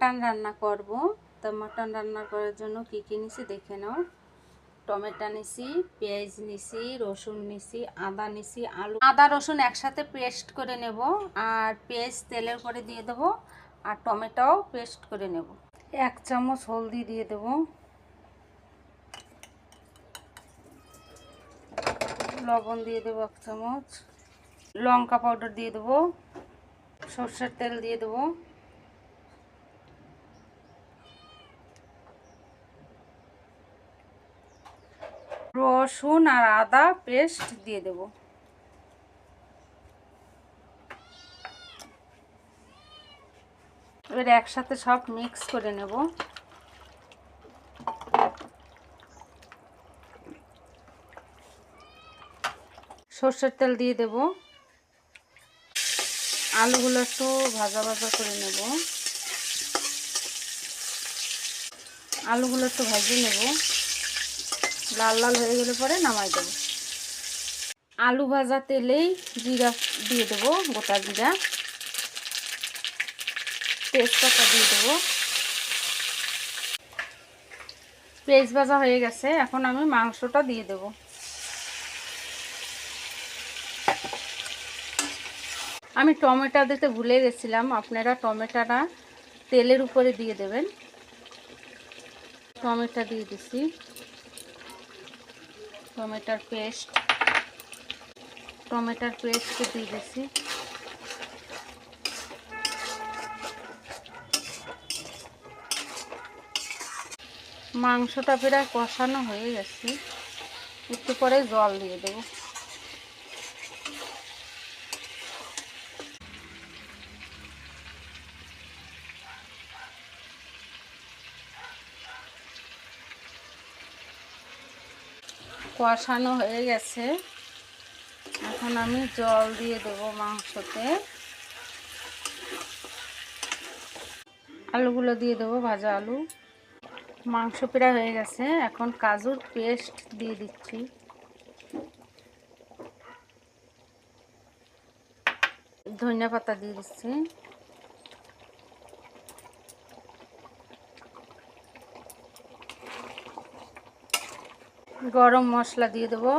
Mutton রান্না করব। তো মাটন রান্না করার জন্য কি কি নিছি দেখে নাও। টমেটো নিছি, পেঁয়াজ নিছি, রসুন নিছি, আদা নিছি, আদা রসুন একসাথে পেস্ট করে নেব, আর পেঁয়াজ তেলের করে দিয়ে দেব, আর টমেটোও পেস্ট করে নেব। 1 চামচ হলদি দিয়ে দেব, লবণ দিয়ে দেবো 1 চামচ, লঙ্কা পাউডার দিয়ে দেবো, সরষের তেল দিয়ে দেবো, রসুন আর আদা পেস্ট দিয়ে দেব। এবার একসাথে সব মিক্স করে নেব। সরষের তেল দিয়ে দেব, আলুগুলো একটু ভাজা ভাজা করে নেব, আলুগুলো একটু ভেজে নেব, লাল লাল হয়ে গেলে পরে নামাই দেব। আলু ভাজা তেলেই জিরা দিয়ে দেব, গোটা জিরা, তেজপাতা দিয়ে দেবো। পেঁয়াজ ভাজা হয়ে গেছে, এখন আমি মাংসটা দিয়ে দেব। আমি টমেটো দিতে ভুলে গেছিলাম, আপনারা টমেটোটা তেলের উপরে দিয়ে দেবেন। টমেটো দিয়ে দিছি, টমেটোর পেস্ট দিয়ে দিছি। মাংসটা প্রায় কষানো হয়ে গেছে, একটু পরে জল দিয়ে দেব। কষানো হয়ে গেছে, এখন আমি জল দিয়ে দেব মাংসতে। আলুগুলো দিয়ে দেবো, ভাজা আলু। মাংস প্রায় হয়ে গেছে, এখন কাজুর পেস্ট দিয়ে দিচ্ছি। ধনিয়া পাতা দিয়ে দিচ্ছি। গরম মশলা দিয়ে দেবো।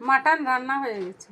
মাটন রান্না হয়ে গেছে।